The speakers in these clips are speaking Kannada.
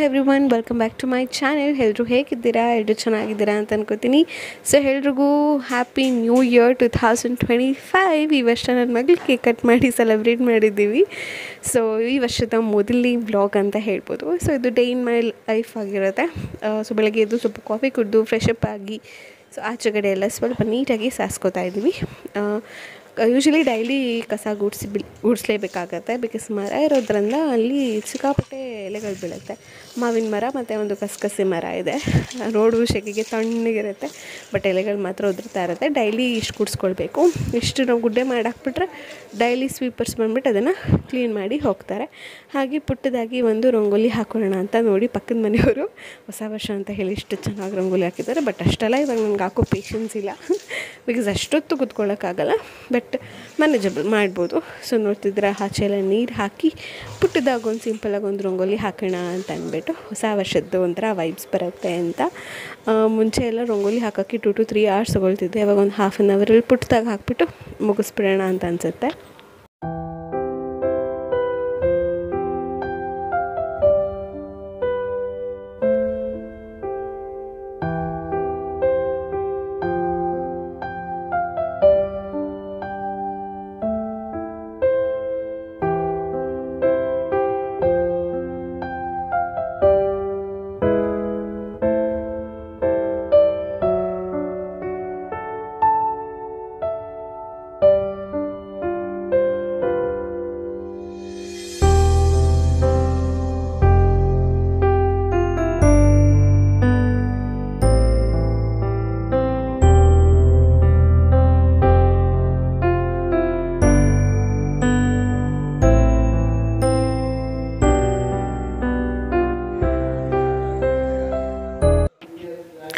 Everyone, welcome back to my channel. ಎಲ್ಲರೂ ಹೇಗಿದ್ದೀರಾ? ಎಲ್ಲರೂ ಚೆನ್ನಾಗಿದ್ದೀರಾ ಅಂತ ಅನ್ಕೋತೀನಿ. ಸೊ ಎಲ್ರಿಗೂ ಹ್ಯಾಪಿ ನ್ಯೂ ಇಯರ್ 2025. ಈ ವರ್ಷ ನನ್ನ ಮಗಳು ಕೇಕ್ ಕಟ್ ಮಾಡಿ ಸೆಲೆಬ್ರೇಟ್ ಮಾಡಿದ್ದೀವಿ. ಸೊ ಈ ವರ್ಷದ ಮೊದಲನೇ ವ್ಲಾಗ್ ಅಂತ ಹೇಳ್ಬೋದು. ಸೊ ಇದು ಡೇ ಇನ್ ಮೈ ಲೈಫ್ ಆಗಿರುತ್ತೆ. ಸೊ ಬೆಳಗ್ಗೆ ಎದ್ದು ಸ್ವಲ್ಪ ಕಾಫಿ ಕುಡಿದು ಫ್ರೆಶ್ ಅಪ್ ಆಗಿ ಸೊ ಆಚೆಗಡೆ ಎಲ್ಲ ಸ್ವಲ್ಪ ನೀಟಾಗಿ ಸಾರಿಸ್ಕೋತಾ ಇದ್ದೀವಿ. ಯೂಶ್ವಲಿ ಡೈಲಿ ಕಸ ಗುಡಿಸ್ಲೇಬೇಕಾಗತ್ತೆ. ಬಿಕಾಸ್ ಮರ ಇರೋದ್ರಿಂದ ಅಲ್ಲಿ ಸಿಕ್ಕಾಪಟ್ಟೆ ಎಲೆಗಳು ಬೀಳುತ್ತೆ. ಮಾವಿನ ಮರ ಮತ್ತು ಒಂದು ಕಸಕಸಿ ಮರ ಇದೆ. ರೋಡು ಸೆಕೆಗೆ ತಣ್ಣಗಿರುತ್ತೆ, ಬಟ್ ಎಲೆಗಳು ಮಾತ್ರ ಉದುರ್ತಾ ಇರುತ್ತೆ. ಡೈಲಿ ಇಷ್ಟು ಗುಡಿಸ್ಕೊಳ್ಬೇಕು. ಇಷ್ಟು ನಾವು ಗುಡ್ಡೆ ಮಾಡಿ ಹಾಕ್ಬಿಟ್ರೆ ಡೈಲಿ ಸ್ವೀಪರ್ಸ್ ಬಂದುಬಿಟ್ಟು ಅದನ್ನು ಕ್ಲೀನ್ ಮಾಡಿ ಹೋಗ್ತಾರೆ. ಹಾಗೆ ಪುಟ್ಟದಾಗಿ ಒಂದು ರಂಗೋಲಿ ಹಾಕೋಣ ಅಂತ ನೋಡಿ ಪಕ್ಕದ ಮನೆಯವರು ಹೊಸ ವರ್ಷ ಅಂತ ಹೇಳಿ ಇಷ್ಟು ಚೆನ್ನಾಗಿ ರಂಗೋಲಿ ಹಾಕಿದ್ದಾರೆ. ಬಟ್ ಅಷ್ಟೆಲ್ಲ ಇವಾಗ ನನಗೆ ಹಾಕೋ ಪೇಷನ್ಸ್ ಇಲ್ಲ, ಬಿಕಾಸ್ ಅಷ್ಟೊತ್ತು ಕೂತ್ಕೊಳ್ಳೋಕ್ಕಾಗಲ್ಲ. ಬಟ್ ಮ್ಯಾನೇಜಬಲ್ ಮಾಡ್ಬೋದು. ಸೊ ನೋಡ್ತಿದ್ರೆ ಆಚೆ ಎಲ್ಲ ನೀರು ಹಾಕಿ ಪುಟ್ಟದಾಗ ಒಂದು ಸಿಂಪಲಾಗಿ ಒಂದು ರಂಗೋಲಿ ಹಾಕೋಣ ಅಂತ ಅಂದ್ಬಿಟ್ಟು ಹೊಸ ವರ್ಷದ್ದು ಒಂಥರ ವೈಬ್ಸ್ ಬರುತ್ತೆ ಅಂತ. ಮುಂಚೆ ಎಲ್ಲ ರಂಗೋಲಿ ಹಾಕೋಕ್ಕೆ 2 to 3 hours ತೊಗೊಳ್ತಿದ್ದೆ. ಇವಾಗ ಒಂದು ಹಾಫ್ ಆನ್ ಅವರಲ್ಲಿ ಪುಟ್ಟದಾಗ ಹಾಕ್ಬಿಟ್ಟು ಮುಗಿಸ್ಬಿಡೋಣ ಅಂತ ಅನಿಸುತ್ತೆ.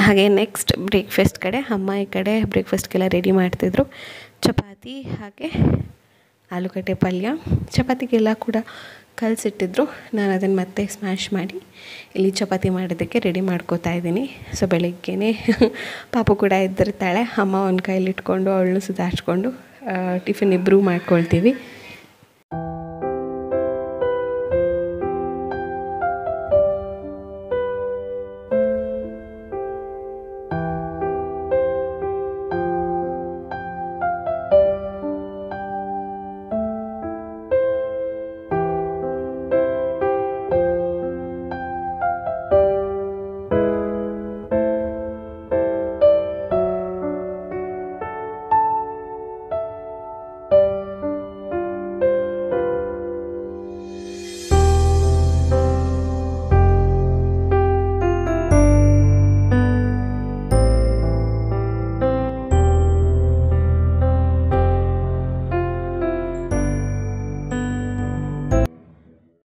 ಹಾಗೆ ನೆಕ್ಸ್ಟ್ ಬ್ರೇಕ್ಫಾಸ್ಟ್ ಕಡೆ ಅಮ್ಮ ಈ ಕಡೆ ಬ್ರೇಕ್ಫಾಸ್ಟ್ಗೆಲ್ಲ ರೆಡಿ ಮಾಡ್ತಿದ್ರು. ಚಪಾತಿ ಹಾಗೆ ಆಲೂಗಡ್ಡೆ ಪಲ್ಯ. ಚಪಾತಿಗೆಲ್ಲ ಕೂಡ ಕಲಸಿಟ್ಟಿದ್ರು. ನಾನು ಅದನ್ನು ಮತ್ತೆ ಸ್ಮ್ಯಾಶ್ ಮಾಡಿ ಇಲ್ಲಿ ಚಪಾತಿ ಮಾಡೋದಕ್ಕೆ ರೆಡಿ ಮಾಡ್ಕೋತಾ ಇದ್ದೀನಿ. ಸೊ ಬೆಳಗ್ಗೆನೇ ಪಾಪು ಕೂಡ ಇದ್ದಿರ್ತಾಳೆ. ಅಮ್ಮ ಒಂದು ಕೈಲಿ ಇಟ್ಕೊಂಡು ಅವಳನ್ನು ಸುಧಾರಿಸ್ಕೊಂಡು ಟಿಫಿನ್ ಇಬ್ಬರು ಮಾಡ್ಕೊಳ್ತೀವಿ.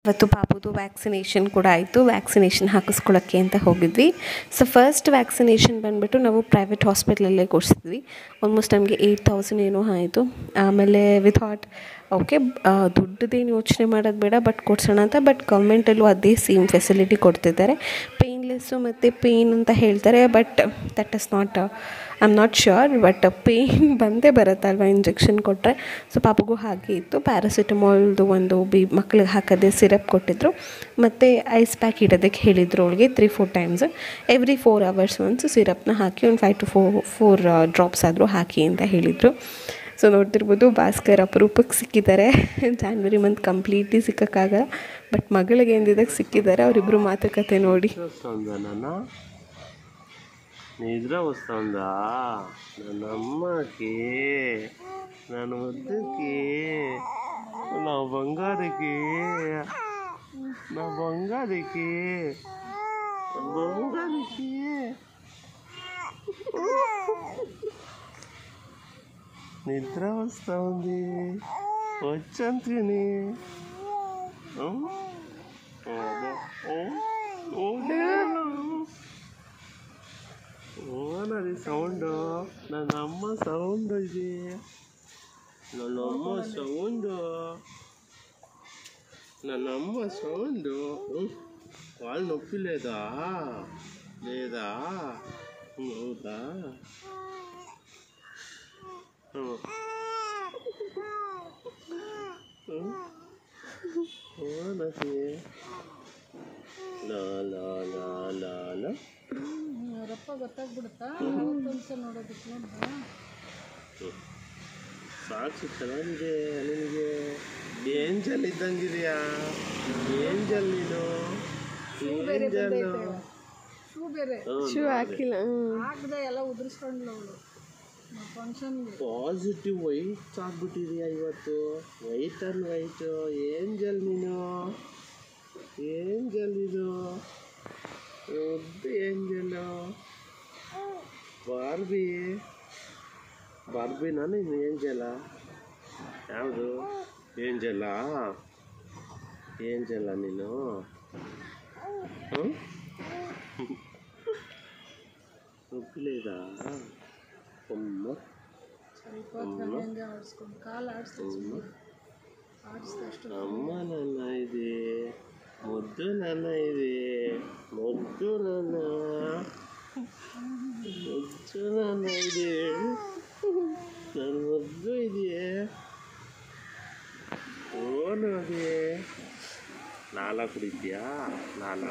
ಇವತ್ತು ಪಾಪುದು ವ್ಯಾಕ್ಸಿನೇಷನ್ ಕೂಡ ಆಯಿತು. ವ್ಯಾಕ್ಸಿನೇಷನ್ ಹಾಕಿಸ್ಕೊಳ್ಳೋಕ್ಕೆ ಅಂತ ಹೋಗಿದ್ವಿ. ಸೊ ಫಸ್ಟ್ ವ್ಯಾಕ್ಸಿನೇಷನ್ ಬಂದುಬಿಟ್ಟು ನಾವು ಪ್ರೈವೇಟ್ ಹಾಸ್ಪಿಟ್ಲಲ್ಲೇ ಕೊಡಿಸಿದ್ವಿ. ಆಲ್ಮೋಸ್ಟ್ ನಮಗೆ 8,000 ಏನೋ ಆಯಿತು. ಆಮೇಲೆ ವಿ ಥಾಟ್ ಓಕೆ ದುಡ್ಡದೇನು ಯೋಚನೆ ಮಾಡೋದು ಬೇಡ, ಬಟ್ ಕೊಡ್ಸೋಣ ಅಂತ. ಬಟ್ ಗೌರ್ಮೆಂಟಲ್ಲೂ ಅದೇ ಸೇಮ್ ಫೆಸಿಲಿಟಿ ಕೊಡ್ತಿದ್ದಾರೆ. ಪೇಯ್ನ್ಲೆಸ್ಸು ಮತ್ತು ಪೇಯ್ನ್ ಅಂತ ಹೇಳ್ತಾರೆ, but that is not I am not sure. But pain ಬಂದೇ ಬರುತ್ತಲ್ವ ಇಂಜೆಕ್ಷನ್ ಕೊಟ್ಟರೆ. ಸೊ ಪಾಪಗೂ ಹಾಗೆ ಇತ್ತು. ಪ್ಯಾರಾಸಿಟಮಾಲ್ದು ಒಂದು ಮಕ್ಳಿಗೆ ಹಾಕೋದೇ ಸಿರಪ್ ಕೊಟ್ಟಿದ್ರು, ಮತ್ತು ಐಸ್ ಪ್ಯಾಕ್ ಇಡೋದಕ್ಕೆ ಹೇಳಿದರು ಅವಳಿಗೆ 3-4 times. ಎವ್ರಿ 4 hours ಒನ್ಸ್ ಸಿರಪ್ನ ಹಾಕಿ ಒಂದು 5 to 4 ಡ್ರಾಪ್ಸ್ ಆದರೂ ಹಾಕಿ ಅಂತ ಹೇಳಿದರು. ಸೊ ನೋಡ್ತಿರ್ಬೋದು ಭಾಸ್ಕರ್ ಅಪರೂಪಕ್ಕೆ ಸಿಕ್ಕಿದ್ದಾರೆ. ಜಾನ್ವರಿ ಮಂತ್ ಕಂಪ್ಲೀಟ್ಲಿ ಸಿಕ್ಕೋಕ್ಕಾಗಲ್ಲ, ಬಟ್ ಮಗಳಿಗೆ ಎಂದಿದಾಗ ಸಿಕ್ಕಿದ್ದಾರೆ. ಅವರಿಬ್ಬರು ಮಾತುಕತೆ ನೋಡಿ. నిద్ర వస్తుందా ನನ್ನ అమ్మకి, ನನ್ನ ముద్దుకి, నా బంగారుకి, నా బంగారుకి, బంగారుకి నిద్ర వస్తూ ఉంది. వచ్చంతిని ఓనది సౌండ్, ನನ್ನ అమ్మ సౌండ్ ఇది, ನನ್ನ అమ్మ సౌండ్, ನನ್ನ అమ్మ సౌండ్. వాళ్ళు నొప్పి లేదా? లేదా? అవుతా ఓనది ಲ ಲ ಲ ಲ ಲ. ಅವರಪ್ಪ ಗೊತ್ತಾಗ್ಬಿಡುತ್ತಾ ಯಾವತ್ತೊಂದ್ಸಲ ನೋಡೋದಕ್ಕೆ ನೋಡ್ದ ಸಾಕ್ಷಿ ಚೆನ್ನಾಗಿದೆ ನಿನಗೆ. ಏಂಜಲ್ ಇದ್ದಂಗಿದೆಯಾ? ಏಂಜಲ್ ನೀನು ಏಂಜಲ್. ಶೂ ಬೇರೆ ಶೂ ಹಾಕಿಲ್ಲ. ಹಾಕ್ದೆ ಎಲ್ಲ ಉದುರಿಸ್ಕೊಂಡ್ಲು ಅವಳು ಫಂಕ್ಷನ್ಗೆ. ಪಾಸಿಟಿವ್ ವೈಟ್ ಆಗ್ಬಿಟ್ಟಿದೆಯಾ ಇವತ್ತು? White and white. ಏಂಜಲ್ ನೀನು ಏಂಜಲ್ ಇದು. Angelo Barbie. ಬಾರ್ಬಿನಾ ನೀನು ಏಂಜಲ? ಯಾವುದು ಏಂಜಲ? ಏಂಜಲ ನೀನು? ಉಪ್ಪಿಲೇದಾ? ಅಮ್ಮ ಸ್ವಲ್ಪ ಹಂಗೆ ಆಡಿಸ್ಕೊಂಡು ಕಾಲು ಆಡಿಸ್ದಷ್ಟು ಅಮ್ಮ ನನ್ನ ಇದೆ, ಮುದ್ದು ನನ್ನ ಇದೆ, ಮುದ್ದು ನನ್ನ ಇದೆ, ನನ್ನ ಮುದ್ದು ಇದೆಯೇ. ಓನು ಅದೇ ಲಾಲ ಕುಡಿತೀಯಾ? ಲಾಲ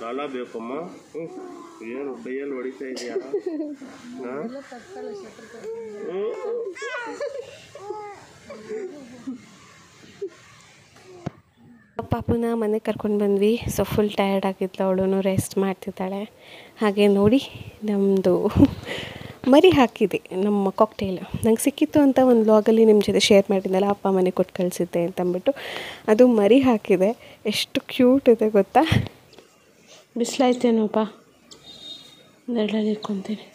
ಲಾಲ ಬೇಕಮ್ಮ. ಏನು ಕೈಯಲ್ಲಿ ಹೊಡಿತಾ ಇದೆಯಾ? ಎಲ್ಲ ತಕ್ಕಲ್ಲ ಶಟ್ರ್ ಪಾಪುನ ಮನೆಗೆ ಕರ್ಕೊಂಡು ಬಂದ್ವಿ. ಸೊ ಫುಲ್ ಟಯರ್ಡ್ ಆಗಿದ್ಲು, ಅವಳು ರೆಸ್ಟ್ ಮಾಡ್ತಿದ್ದಾಳೆ. ಹಾಗೆ ನೋಡಿ ನಮ್ಮದು ಮರಿ ಹಾಕಿದೆ, ನಮ್ಮ ಕಾಕ್ಟೇಲ್ ನಂಗೆ ಸಿಕ್ಕಿತ್ತು ಅಂತ ಒಂದು ವ್ಲಾಗಲ್ಲಿ ನಿಮ್ಮ ಜೊತೆ ಶೇರ್ ಮಾಡಿದ್ನಲ್ಲ, ಅಪ್ಪ ಮನೆ ಕೊಟ್ಟು ಕಳಿಸಿದ್ದೆ ಅಂತಂದ್ಬಿಟ್ಟು. ಅದು ಮರಿ ಹಾಕಿದೆ. ಎಷ್ಟು ಕ್ಯೂಟ್ ಇದೆ ಗೊತ್ತಾ. ಬಿಸಿಲಾಯ್ತೇನೋಪ್ಪ, ನೆರಳಲ್ಲಿ ಇಟ್ಕೊತೀನಿ.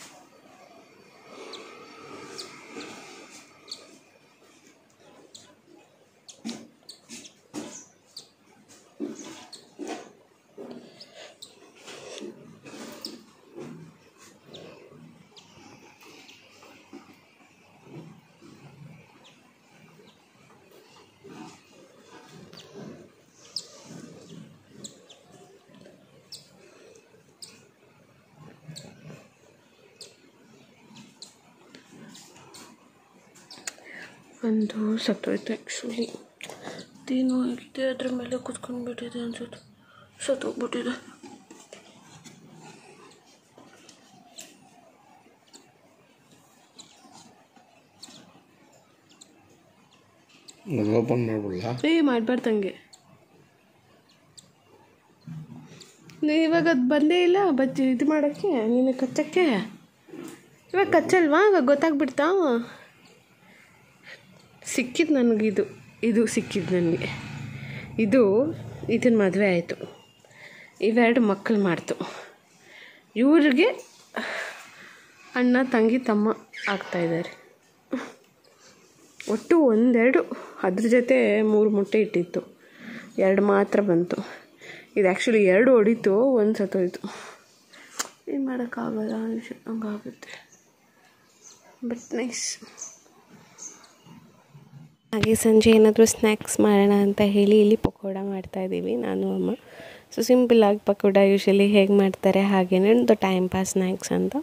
ಒಂದು ಸತ್ತೋಯ್ತು ಆ್ಯಕ್ಚುಲಿ. ಅದೇನು ಇಲ್ಲದೆ ಅದ್ರ ಮೇಲೆ ಕುತ್ಕೊಂಡ್ಬಿಟ್ಟಿದೆ ಅನ್ಸುತ್ತೆ, ಸತ್ತೋಗ್ಬಿಟ್ಟಿದೆ. ಓಪನ್ ಮಾಡ್ಬಿಡಲ್ಲ? ಮಾಡಬಾರ್ದಂಗೆ. ನೀವು ಇವಾಗ ಅದು ಬಂದೇ ಇಲ್ಲ ಬಜ್ಜಿ ಇದು ಮಾಡೋಕ್ಕೆ, ನೀನು ಕಚ್ಚಕ್ಕೆ. ಇವಾಗ ಕಚ್ಚಲ್ವಾ? ಇವಾಗ ಗೊತ್ತಾಗ್ಬಿಡ್ತಾ? ಸಿಕ್ಕಿದ್ದು ನನಗಿದು, ಇದು ಸಿಕ್ಕಿದ್ದು ನನಗೆ. ಇದನ್ನ ಮದುವೆ ಆಯಿತು, ಇವೆರಡು ಮಕ್ಕಳು ಮಾಡ್ತು. ಇವ್ರಿಗೆ ಅಣ್ಣ ತಂಗಿ ತಮ್ಮ ಆಗ್ತಾಯಿದ್ದಾರೆ. ಒಟ್ಟು ಒಂದೆರಡು, ಅದ್ರ ಜೊತೆ 3 ಮೊಟ್ಟೆ ಇಟ್ಟಿತ್ತು, 2 ಮಾತ್ರ ಬಂತು. ಇದು ಆ್ಯಕ್ಚುಲಿ 2 ಹೊಡಿತು, 1 ಸತ್ತೋಯ್ತು. ಏನು ಮಾಡೋಕ್ಕಾಗಲ್ಲ, ಹಂಗಾಗುತ್ತೆ. But nice. ಹಾಗೆ ಸಂಜೆ ಏನಾದರೂ ಸ್ನ್ಯಾಕ್ಸ್ ಮಾಡೋಣ ಅಂತ ಹೇಳಿ ಇಲ್ಲಿ ಪಕೋಡ ಮಾಡ್ತಾಯಿದ್ದೀವಿ ನಾನು ಅಮ್ಮ. ಸೊ ಸಿಂಪಲ್ಲಾಗಿ ಪಕೋಡ ಯೂಶ್ವಲಿ ಹೇಗೆ ಮಾಡ್ತಾರೆ ಹಾಗೆಯೇ ಒಂದು ಟೈಮ್ ಪಾಸ್ ಸ್ನ್ಯಾಕ್ಸ್ ಅಂತ.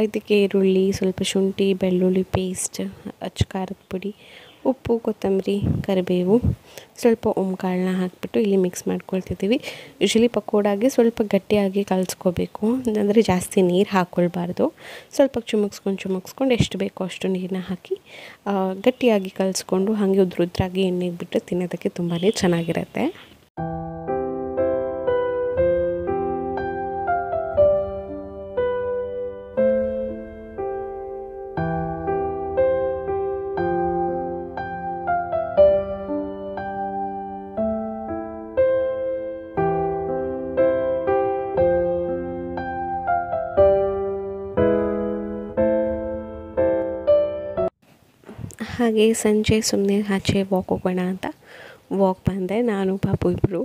ಇದಕ್ಕೆ ಈರುಳ್ಳಿ, ಸ್ವಲ್ಪ ಶುಂಠಿ ಬೆಳ್ಳುಳ್ಳಿ ಪೇಸ್ಟ್, ಅಚ್ಚ ಖಾರದ ಪುಡಿ, ಉಪ್ಪು, ಕೊತ್ತಂಬರಿ, ಕರಿಬೇವು, ಸ್ವಲ್ಪ ಕಾಳನ್ನ ಹಾಕಿಬಿಟ್ಟು ಇಲ್ಲಿ ಮಿಕ್ಸ್ ಮಾಡ್ಕೊಳ್ತಿದ್ದೀವಿ. ಯೂಶ್ವಲಿ ಪಕೋಡಾಗೆ ಸ್ವಲ್ಪ ಗಟ್ಟಿಯಾಗಿ ಕಲಿಸ್ಕೋಬೇಕು, ಅಂದರೆ ಜಾಸ್ತಿ ನೀರು ಹಾಕ್ಕೊಳ್ಬಾರ್ದು. ಸ್ವಲ್ಪ ಚುಮುಕ್ಸ್ಕೊಂಡು ಎಷ್ಟು ಬೇಕೋ ಅಷ್ಟು ನೀರನ್ನ ಹಾಕಿ ಗಟ್ಟಿಯಾಗಿ ಕಲಿಸ್ಕೊಂಡು ಹಾಗೆ ಉದ್ರಾಗಿ ಎಣ್ಣೆಗೆ ಬಿಟ್ಟು ತಿನ್ನೋದಕ್ಕೆ ತುಂಬಾ ಚೆನ್ನಾಗಿರುತ್ತೆ. ಹಾಗೆ ಸಂಜೆ ಸುಮ್ಮನೆ ಆಚೆ ವಾಕ್ ಹೋಗೋಣ ಅಂತ ವಾಕ್ ಬಂದೆ, ನಾನು ಪಾಪು ಇಬ್ಬರು.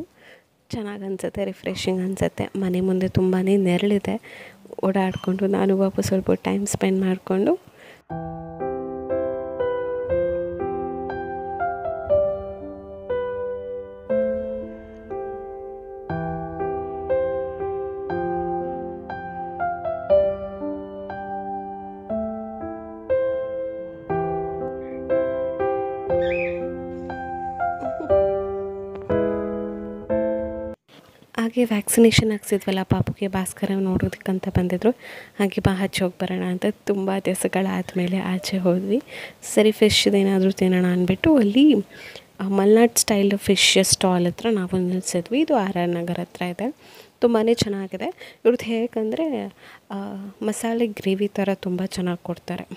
ಚೆನ್ನಾಗಿ ಅನಿಸುತ್ತೆ, ರಿಫ್ರೆಶಿಂಗ್ ಅನಿಸುತ್ತೆ. ಮನೆ ಮುಂದೆ ತುಂಬಾ ನೆರಳಿದೆ, ಓಡಾಡಿಕೊಂಡು ನಾನು ಪಾಪು ಸ್ವಲ್ಪ ಟೈಮ್ ಸ್ಪೆಂಡ್ ಮಾಡಿಕೊಂಡು ಹಾಗೆ ವ್ಯಾಕ್ಸಿನೇಷನ್ ಹಾಕ್ಸಿದ್ವಲ್ಲ ಪಾಪುಗೆ, ಭಾಸ್ಕರ ನೋಡೋದಕ್ಕಂತ ಬಂದಿದ್ದರು. ಹಾಗೆ ಬಾ ಹಚ್ಚಿ ಹೋಗಿ ಬರೋಣ ಅಂತ ತುಂಬ ದಿವಸಗಳಾದಮೇಲೆ ಆಚೆ ಹೋದ್ವಿ. ಸರಿ ಫಿಶ್ ಏನಾದರೂ ತಿನ್ನೋಣ ಅಂದ್ಬಿಟ್ಟು ಅಲ್ಲಿ ಮಲ್ನಾಡ್ ಸ್ಟೈಲ್ ಫಿಶ್ ಸ್ಟಾಲ್ ಹತ್ರ ನಾವು ನಿಲ್ಲಿಸಿದ್ವಿ. ಇದು ಆರ್ ಆರ್ ನಗರ್ ಹತ್ರ ಇದೆ. ತುಂಬಾ ಚೆನ್ನಾಗಿದೆ. ಇವ್ರದ್ದು ಹೇಗಂದರೆ ಮಸಾಲೆ ಗ್ರೇವಿ ಥರ ತುಂಬ ಚೆನ್ನಾಗಿ ಕೊಡ್ತಾರೆ.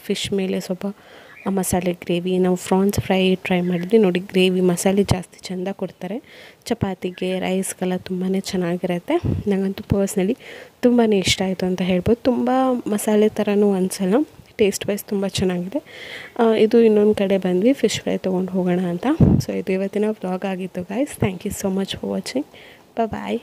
ಫಿಶ್ ಮೇಲೆ ಸ್ವಲ್ಪ ಮಸಾಲೆ ಗ್ರೇವಿ, ನಾವು ಫ್ರಾನ್ಸ್ ಫ್ರೈ ಟ್ರೈ ಮಾಡಿದ್ವಿ ನೋಡಿ, ಗ್ರೇವಿ ಮಸಾಲೆ ಜಾಸ್ತಿ ಚೆಂದ ಕೊಡ್ತಾರೆ. ಚಪಾತಿಗೆ ರೈಸ್ಗೆಲ್ಲ ತುಂಬಾ ಚೆನ್ನಾಗಿರುತ್ತೆ. ನನಗಂತೂ ಪರ್ಸ್ನಲಿ ತುಂಬಾ ಇಷ್ಟ ಆಯಿತು ಅಂತ ಹೇಳ್ಬೋದು. ತುಂಬ ಮಸಾಲೆ ಥರನೂ ಅನಿಸಲ್ಲ, ಟೇಸ್ಟ್ ವೈಸ್ ತುಂಬ ಚೆನ್ನಾಗಿದೆ. ಇದು ಇನ್ನೊಂದು ಕಡೆ ಬಂದ್ವಿ ಫಿಶ್ ಫ್ರೈ ತೊಗೊಂಡು ಹೋಗೋಣ ಅಂತ. ಸೊ ಇದು ಇವತ್ತಿನ ವ್ಲಾಗ್ ಆಗಿತ್ತು guys. Thank you so much for watching. Bye.